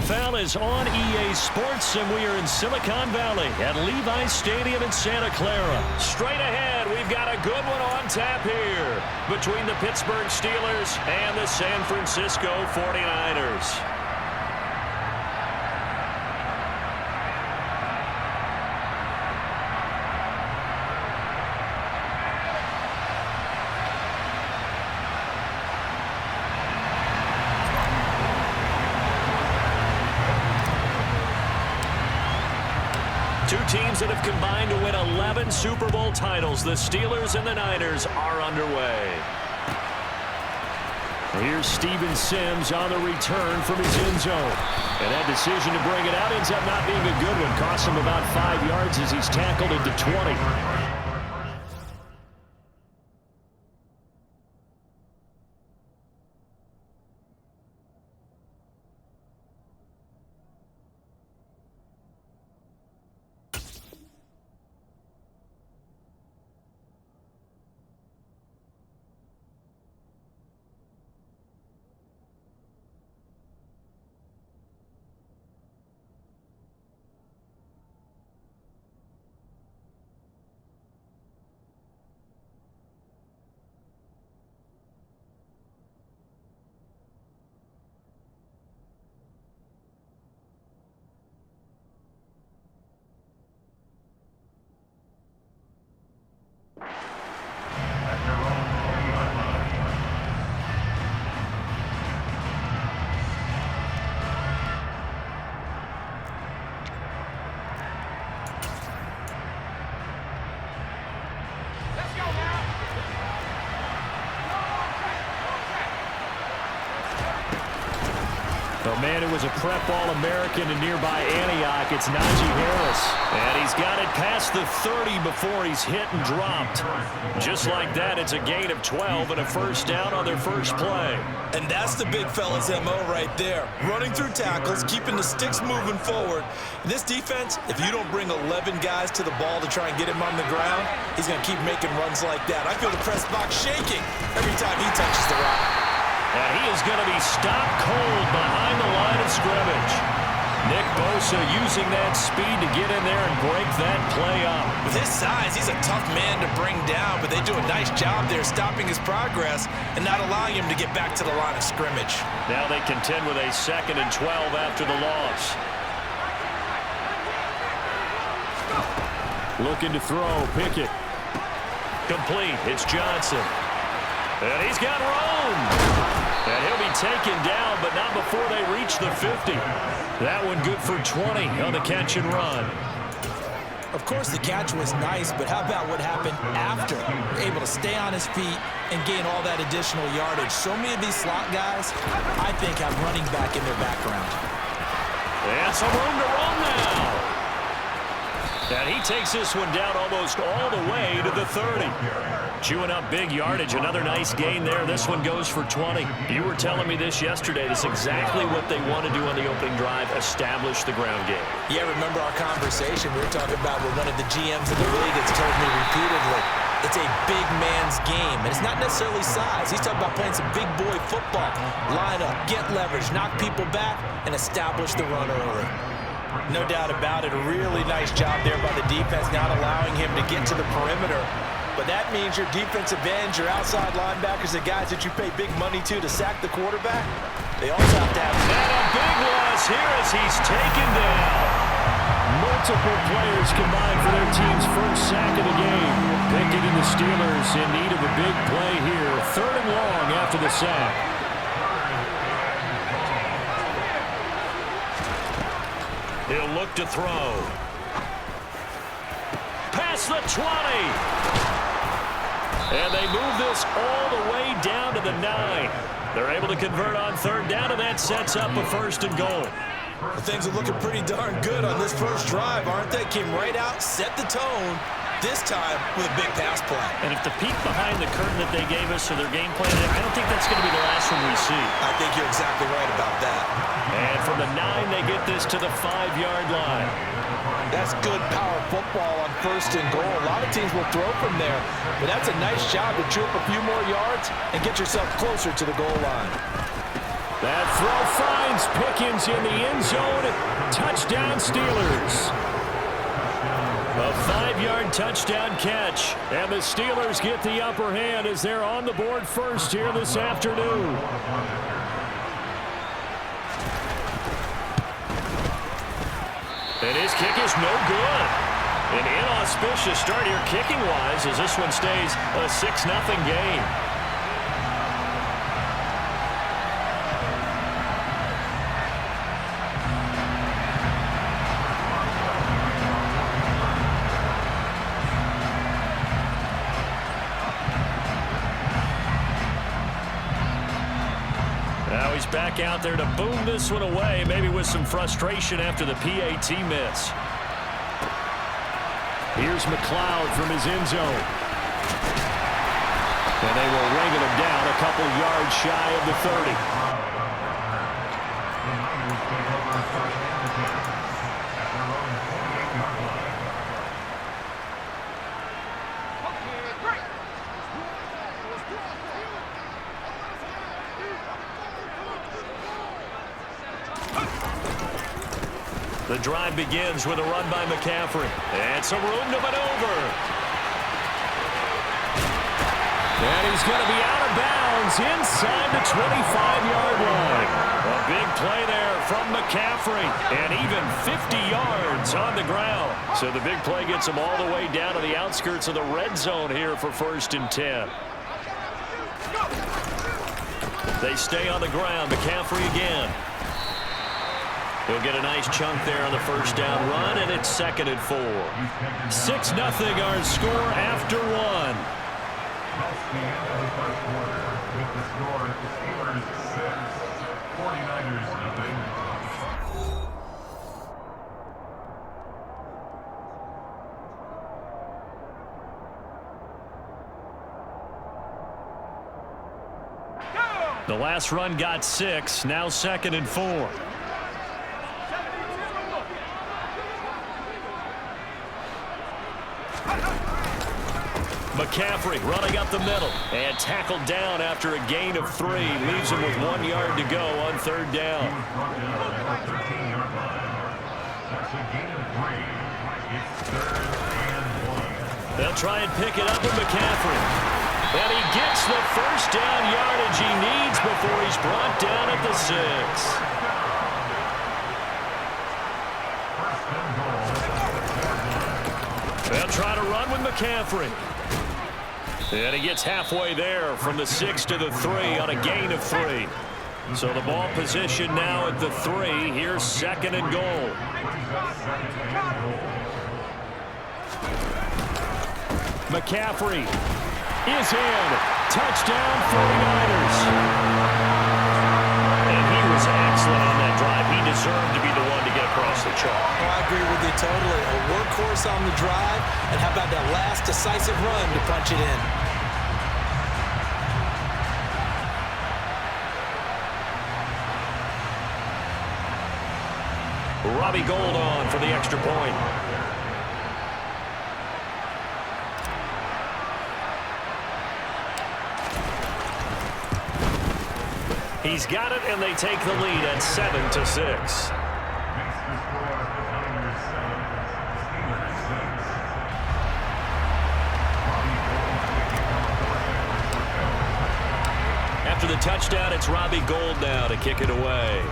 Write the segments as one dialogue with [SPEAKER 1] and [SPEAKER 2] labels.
[SPEAKER 1] NFL is on EA Sports, and we are in Silicon Valley at Levi's Stadium in Santa Clara. Straight ahead, we've got a good one on tap here between the Pittsburgh Steelers and the San Francisco 49ers. Two teams that have combined to win 11 Super Bowl titles. The Steelers and the Niners are underway. Here's Steven Sims on the return from his end zone. And that decision to bring it out ends up not being a good one. Costs him about 5 yards as he's tackled into 20. The man who was a prep All-American in nearby Antioch, it's Najee Harris. And he's got it past the 30 before he's hit and dropped. Just like that, it's a gain of 12 and a first down on their first play.
[SPEAKER 2] And that's the big fella's MO right there. Running through tackles, keeping the sticks moving forward. This defense, if you don't bring 11 guys to the ball to try and get him on the ground, he's going to keep making runs like that. I feel the press box shaking every time he touches the rock.
[SPEAKER 1] And he is going to be stopped cold behind the line of scrimmage. Nick Bosa using that speed to get in there and break that play up.
[SPEAKER 2] With his size, he's a tough man to bring down, but they do a nice job there stopping his progress and not allowing him to get back to the line of scrimmage.
[SPEAKER 1] Now they contend with a 2nd and 12 after the loss. Looking to throw, Pickett. Complete, it's Johnson. And he's got room. And he'll be taken down, but not before they reach the 50. That one good for 20 on the catch and run.
[SPEAKER 2] Of course, the catch was nice, but how about what happened after? Able to stay on his feet and gain all that additional yardage. So many of these slot guys, I think, have running back in their background.
[SPEAKER 1] And some room to run now. And he takes this one down almost all the way to the 30. Chewing up big yardage. Another nice gain there. This one goes for 20. You were telling me this yesterday. This is exactly what they want to do on the opening drive, establish the ground game.
[SPEAKER 2] Yeah, remember our conversation we were talking about with one of the GMs in the league that's told me repeatedly, it's a big man's game. And it's not necessarily size. He's talking about playing some big boy football. Line up, get leverage, knock people back, and establish the run early. No doubt about it. A really nice job there by the defense, not allowing him to get to the perimeter. But that means your defensive ends, your outside linebackers, the guys that you pay big money to sack the quarterback, they also have to have...
[SPEAKER 1] And a big loss here as he's taken down. Multiple players combined for their team's first sack of the game. Pickett and the Steelers in need of a big play here. 3rd and long after the sack. He'll look to throw. Past the 20. And they move this all the way down to the 9. They're able to convert on 3rd down, and that sets up a 1st and goal.
[SPEAKER 2] Well, things are looking pretty darn good on this first drive, aren't they? Came right out, set the tone, this time with a big pass play.
[SPEAKER 1] And if the peek behind the curtain that they gave us or their game plan, I don't think that's going to be the last one we see.
[SPEAKER 2] I think you're exactly right about that.
[SPEAKER 1] And from the 9, they get this to the 5-yard line.
[SPEAKER 2] That's good power football on 1st and goal. A lot of teams will throw from there, but that's a nice job to chew up a few more yards and get yourself closer to the goal line.
[SPEAKER 1] That throw finds Pickens in the end zone. Touchdown, Steelers. A 5-yard touchdown catch. And the Steelers get the upper hand as they're on the board first here this afternoon. And his kick is no good. An inauspicious start here kicking-wise as this one stays a 6-0 game. Now he's back out there to boom this one away, maybe with some frustration after the PAT miss. Here's McLeod from his end zone. And they will wrangle him down a couple yards shy of the 30. The drive begins with a run by McCaffrey. And some room to maneuver. And he's going to be out of bounds inside the 25-yard line. A big play there from McCaffrey. And even 50 yards on the ground. So the big play gets him all the way down to the outskirts of the red zone here for 1st and 10. They stay on the ground. McCaffrey again. He'll get a nice chunk there on the first down run, and it's 2nd and 4. 6-0 our score after one. The last run got 6, now 2nd and 4. McCaffrey running up the middle and tackled down after a gain of 3. Leaves him with 1 yard to go on 3rd down. They'll try and pick it up with McCaffrey. And he gets the first down yardage he needs before he's brought down at the 6. They'll try to run with McCaffrey. And he gets halfway there from the 6 to the 3 on a gain of 3. So the ball position now at the 3. Here's 2nd and goal. McCaffrey is in. Touchdown 49ers. And he was excellent on that drive. He deserved to be the one to get across the chalk.
[SPEAKER 2] Oh, I agree with you totally. A workhorse on the drive. And how about that last decisive run to punch it in?
[SPEAKER 1] Robbie Gould on for the extra point. He's got it, and they take the lead at 7-6. After the touchdown, it's Robbie Gould now to kick it away.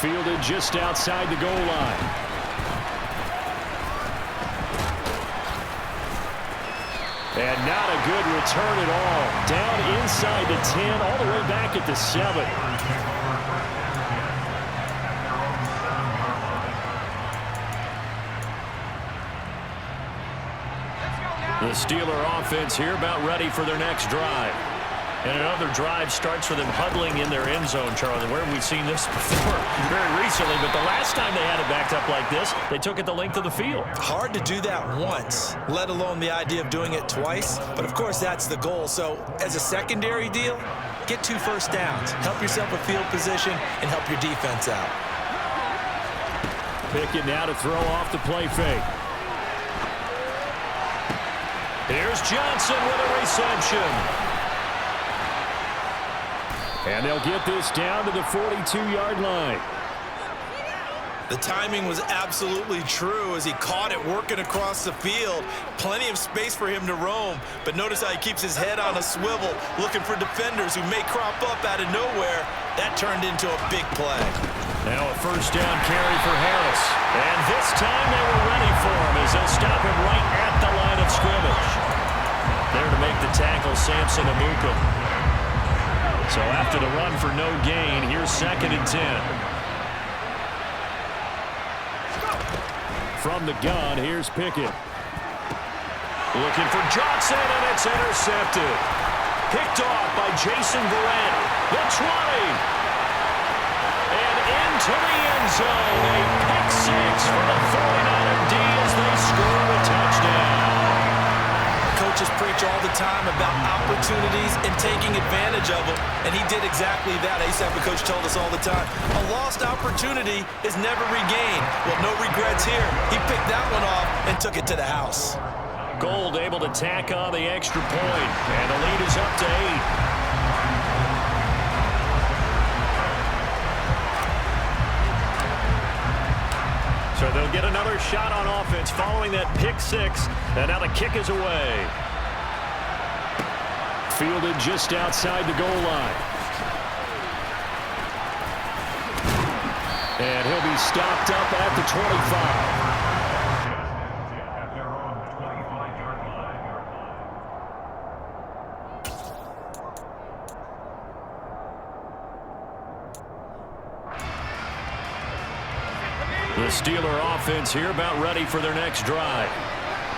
[SPEAKER 1] Fielded just outside the goal line. And not a good return at all. Down inside the 10, all the way back at the 7. The Steeler offense here about ready for their next drive. And another drive starts with them huddling in their end zone, Charlie. Where have we seen this before? Very recently, but the last time they had it backed up like this, they took it the length of the field.
[SPEAKER 2] Hard to do that once, let alone the idea of doing it twice. But, of course, that's the goal. So, as a secondary deal, get 2 first downs. Help yourself with field position and help your defense out.
[SPEAKER 1] Pickett now to throw off the play fake. Here's Johnson with a reception. And they'll get this down to the 42-yard line.
[SPEAKER 2] The timing was absolutely true as he caught it working across the field. Plenty of space for him to roam, but notice how he keeps his head on a swivel, looking for defenders who may crop up out of nowhere. That turned into a big play.
[SPEAKER 1] Now a first down carry for Harris. And this time they were ready for him as they'll stop him right at the line of scrimmage. There to make the tackle, Samson Amuka. So after the run for no gain, here's 2nd and 10. From the gun, here's Pickett. Looking for Johnson, and it's intercepted. Picked off by Jason Verrett. The 20. And into the end zone. A pick six for the 49er D as they score a touchdown.
[SPEAKER 2] Coaches preach all the time about opportunities and taking advantage of them, and he did exactly that. I used to have a coach told us all the time, a lost opportunity is never regained. Well, no regrets here. He picked that one off and took it to the house.
[SPEAKER 1] Gold able to tack on the extra point, and the lead is up to 8. So they'll get another shot on offense following that pick six, and now the kick is away. Fielded just outside the goal line. And he'll be stopped up at the 25. The Steeler offense here about ready for their next drive.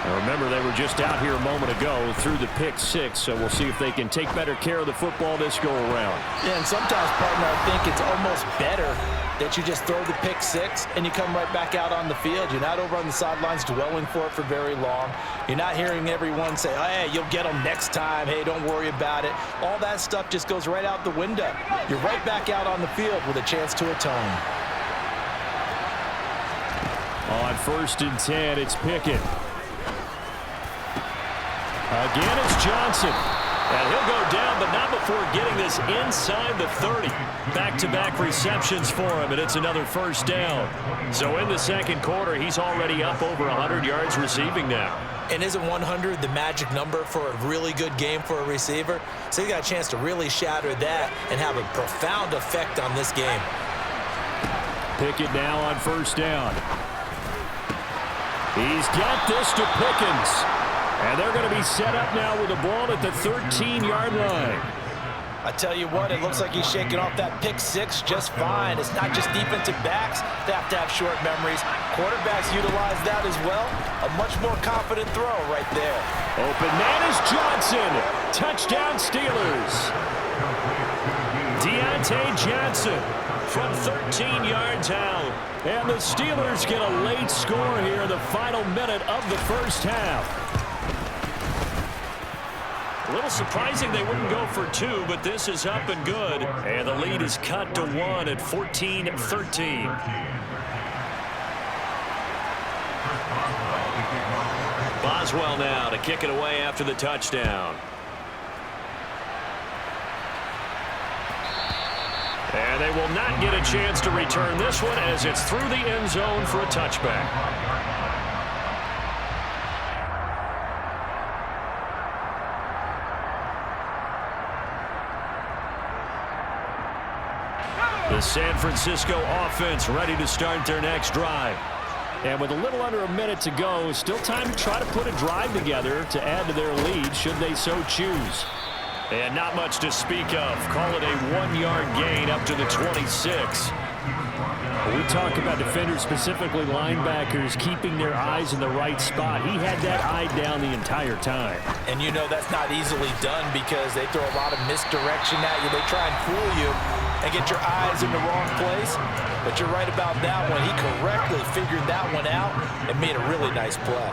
[SPEAKER 1] Now remember, they were just out here a moment ago through the pick six, so we'll see if they can take better care of the football this go-around.
[SPEAKER 2] Yeah, and sometimes, partner, I think it's almost better that you just throw the pick six and you come right back out on the field. You're not over on the sidelines dwelling for it for very long. You're not hearing everyone say, oh, hey, you'll get them next time. Hey, don't worry about it. All that stuff just goes right out the window. You're right back out on the field with a chance to atone.
[SPEAKER 1] On 1st and 10, it's Pickett. Again, it's Johnson. And he'll go down, but not before getting this inside the 30. Back-to-back receptions for him, and it's another first down. So in the second quarter, he's already up over 100 yards receiving now.
[SPEAKER 2] And isn't 100 the magic number for a really good game for a receiver? So he got a chance to really shatter that and have a profound effect on this game.
[SPEAKER 1] Pickett now on first down. He's got this to Pickens. And they're going to be set up now with the ball at the 13-yard line.
[SPEAKER 2] I tell you what, it looks like he's shaking off that pick six just fine. It's not just defensive backs that have to have short memories. Quarterbacks utilize that as well. A much more confident throw right there.
[SPEAKER 1] Open man is Johnson. Touchdown Steelers. Deontay Johnson from 13 yards out. And the Steelers get a late score here in the final minute of the first half. A little surprising they wouldn't go for two, but this is up and good. And the lead is cut to 1 at 14-13. Boswell now to kick it away after the touchdown. And they will not get a chance to return this one as it's through the end zone for a touchback. The San Francisco offense ready to start their next drive. And with a little under a minute to go, still time to try to put a drive together to add to their lead should they so choose. And not much to speak of. Call it a 1-yard gain up to the 26. We talk about defenders, specifically linebackers, keeping their eyes in the right spot. He had that eye down the entire time.
[SPEAKER 2] And you know that's not easily done because they throw a lot of misdirection at you. They try and fool you and get your eyes in the wrong place. But you're right about that one. He correctly figured that one out and made a really nice play.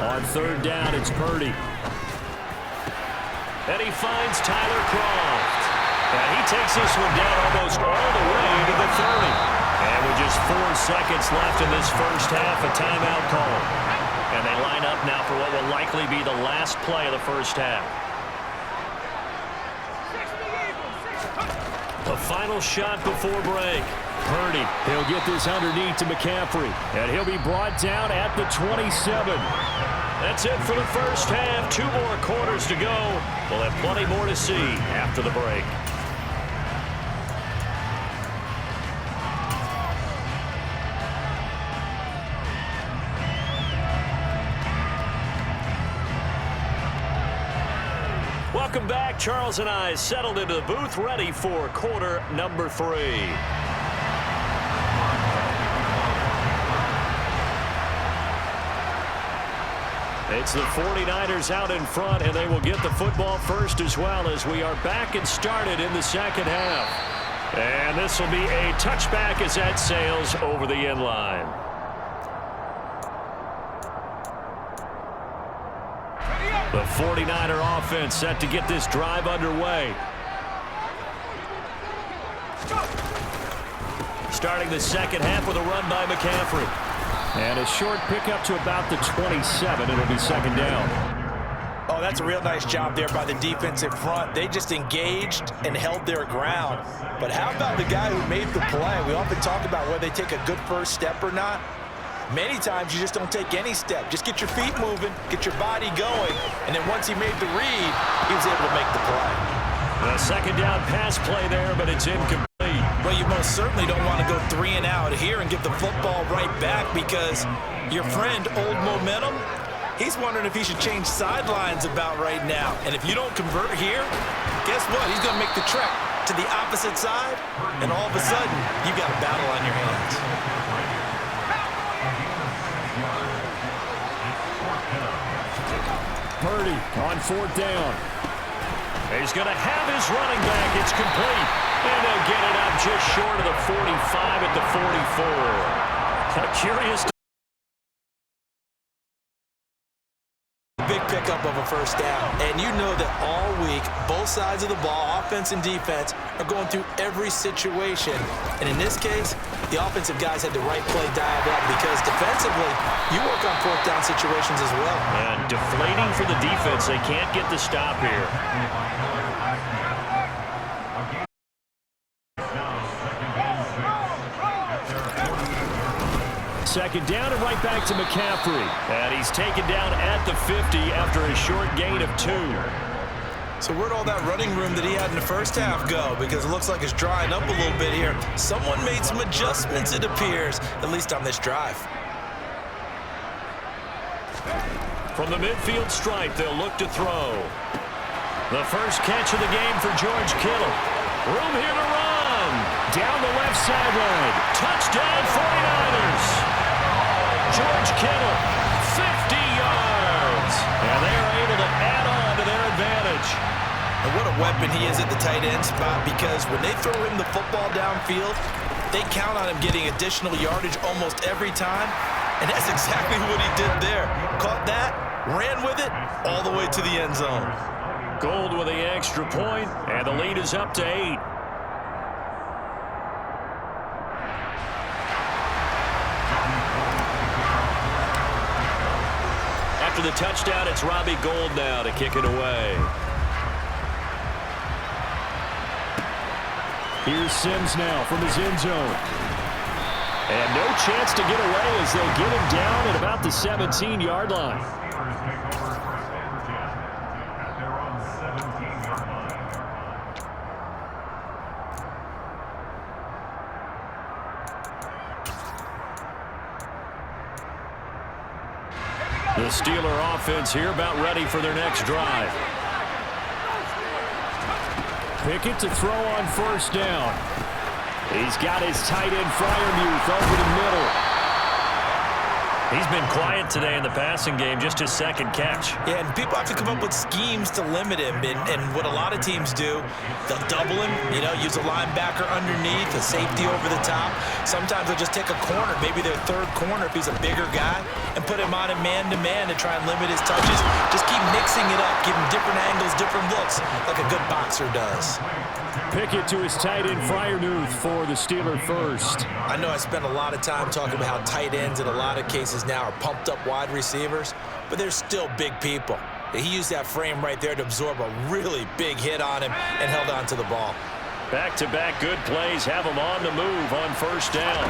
[SPEAKER 1] On third down, it's Purdy. And he finds Tyler Kroft. And he takes this one down almost all the way to the 30. And with just 4 seconds left in this first half, a timeout call. And they line up now for what will likely be the last play of the first half. A final shot before break. Purdy, he'll get this underneath to McCaffrey, and he'll be brought down at the 27. That's it for the first half. 2 more quarters to go. We'll have plenty more to see after the break. Welcome back. Charles and I settled into the booth, ready for quarter number 3. It's the 49ers out in front, and they will get the football first as well as we are back and started in the second half. And this will be a touchback as that sails over the end line. The 49er offense set to get this drive underway. Starting the second half with a run by McCaffrey. And a short pickup to about the 27. It'll be second down.
[SPEAKER 2] Oh, that's a real nice job there by the defensive front. They just engaged and held their ground. But how about the guy who made the play? We often talk about whether they take a good first step or not. Many times you just don't take any step. Just get your feet moving, get your body going, and then once he made the read, he was able to make the play.
[SPEAKER 1] A second down pass play there, but it's incomplete.
[SPEAKER 2] Well, you most certainly don't want to go 3 and out here and give the football right back because your friend, Old Momentum, he's wondering if he should change sidelines about right now. And if you don't convert here, guess what? He's going to make the trek to the opposite side, and all of a sudden, you've got a battle on your hands.
[SPEAKER 1] Purdy on 4th down. He's going to have his running back. It's complete. And they'll get it out just short of the 45 at the 44. Curious.
[SPEAKER 2] Big pickup of a first down. And you know that all week, both sides of the ball, offense and defense, are going through every situation. And in this case, the offensive guys had the right play dialed up because defensively, you work on 4th down situations as well.
[SPEAKER 1] And deflating for the defense. They can't get the stop here. Second down and right back to McCaffrey. And he's taken down at the 50 after a short gain of 2.
[SPEAKER 2] So where'd all that running room that he had in the first half go? Because it looks like it's drying up a little bit here. Someone made some adjustments, it appears, at least on this drive.
[SPEAKER 1] From the midfield stripe, they'll look to throw. The first catch of the game for George Kittle. Room here to run. Down the left sideline. Touchdown 49ers. George Kittle, 50 yards. And they are able to add on to their advantage.
[SPEAKER 2] And what a weapon he is at the tight end spot because when they throw him the football downfield, they count on him getting additional yardage almost every time. And that's exactly what he did there. Caught that, ran with it, all the way to the end zone.
[SPEAKER 1] Gold with the extra point, and the lead is up to 8. After the touchdown, it's Robbie Gould now to kick it away. Here's Sims now from his end zone. And no chance to get away as they'll get him down at about the 17-yard line. The Steeler offense here about ready for their next drive. Pickett to throw on first down. He's got his tight end Freiermuth over the middle. He's been quiet today in the passing game, just his second catch.
[SPEAKER 2] Yeah, and people have to come up with schemes to limit him. And what a lot of teams do, they'll double him, use a linebacker underneath, a safety over the top. Sometimes they'll just take a corner, maybe their third corner if he's a bigger guy, and put him on a man-to-man to try and limit his touches. Just keep mixing it up, give him different angles, different looks, like a good boxer does.
[SPEAKER 1] Pickett to his tight end Freiermuth for the Steeler first.
[SPEAKER 2] I know I spent a lot of time talking about how tight ends in a lot of cases now are pumped up wide receivers, but they're still big people. He used that frame right there to absorb a really big hit on him and held on to the ball.
[SPEAKER 1] Back-to-back good plays have them on the move on first down.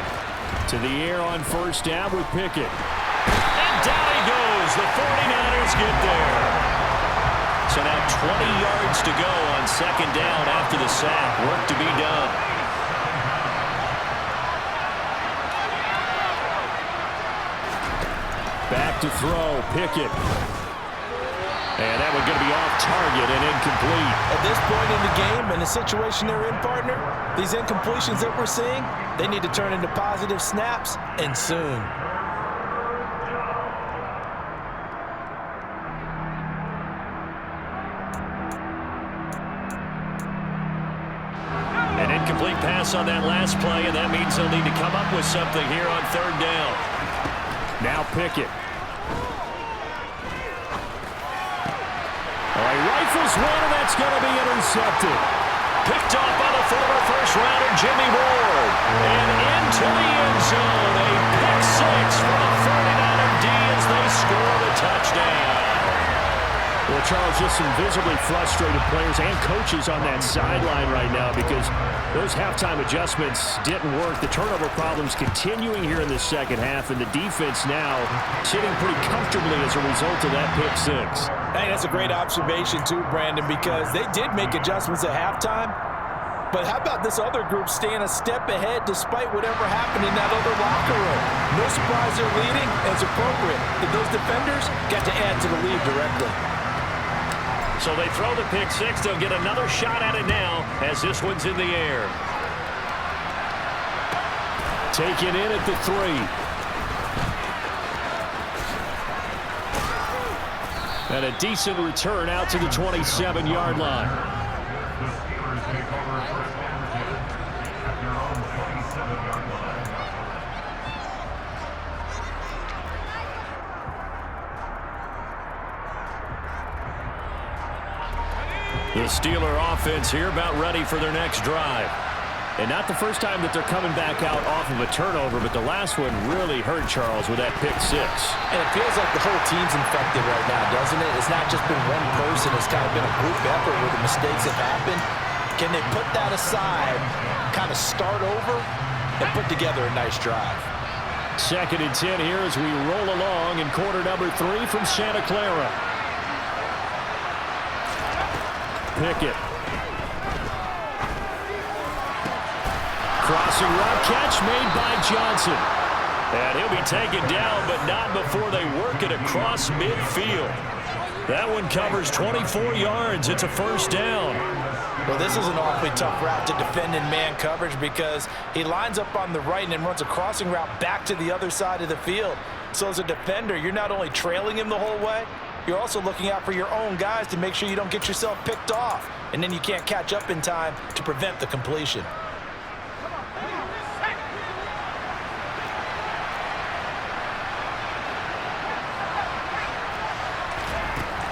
[SPEAKER 3] To the air on first down with Pickett.
[SPEAKER 1] And down he goes. The 49ers get there. So now 20 yards to go on second down after the sack. Work to be done.
[SPEAKER 3] Back to throw, Pickett. And that one going to be off target and incomplete.
[SPEAKER 2] At this point in the game and the situation they're in, partner, these incompletions that we're seeing, they need to turn into positive snaps, and soon.
[SPEAKER 1] An incomplete pass on that last play, and that means they'll need to come up with something here on third down.
[SPEAKER 3] Now Pickett. He rifles one, and that's going to be intercepted.
[SPEAKER 1] Picked off by the former first-rounder Jimmy Ward. And into the end zone. A pick six for the 49er D as they score the touchdown.
[SPEAKER 3] Well, Charles, just some visibly frustrated players and coaches on that sideline right now because those halftime adjustments didn't work. The turnover problems continuing here in the second half, and the defense now sitting pretty comfortably as a result of that pick six.
[SPEAKER 2] Hey, that's a great observation too, Brandon, because they did make adjustments at halftime. But how about this other group staying a step ahead despite whatever happened in that other locker room? No surprise they're leading, and it's appropriate that those defenders got to add to the lead directly.
[SPEAKER 1] So they throw the pick six. They'll get another shot at it now as this one's in the air.
[SPEAKER 3] Taken in at the 3. And a decent return out to the 27-yard line.
[SPEAKER 1] The Steeler offense here about ready for their next drive.
[SPEAKER 3] And not the first time that they're coming back out off of a turnover, but the last one really hurt Charles with that pick six.
[SPEAKER 2] And it feels like the whole team's infected right now, doesn't it? It's not just been one person. It's kind of been a group effort where the mistakes have happened. Can they put that aside, kind of start over, and put together a nice drive?
[SPEAKER 3] 2nd and 10 here as we roll along in quarter number 3 from Santa Clara. Pickett. Crossing route catch made by Johnson.
[SPEAKER 1] And he'll be taken down, but not before they work it across midfield. That one covers 24 yards. It's a first down.
[SPEAKER 2] Well, this is an awfully tough route to defend in man coverage because he lines up on the right and then runs a crossing route back to the other side of the field. So as a defender, you're not only trailing him the whole way, you're also looking out for your own guys to make sure you don't get yourself picked off. And then you can't catch up in time to prevent the completion.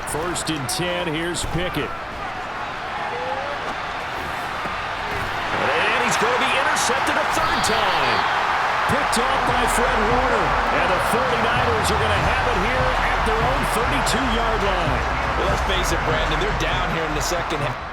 [SPEAKER 3] First and 10, here's Pickett.
[SPEAKER 1] And he's going to be intercepted a third time.
[SPEAKER 3] Picked off by Fred Warner.
[SPEAKER 1] And the 49ers are going to have it here at their own 32-yard line.
[SPEAKER 2] Well, let's face it, Brandon, they're down here in the second half.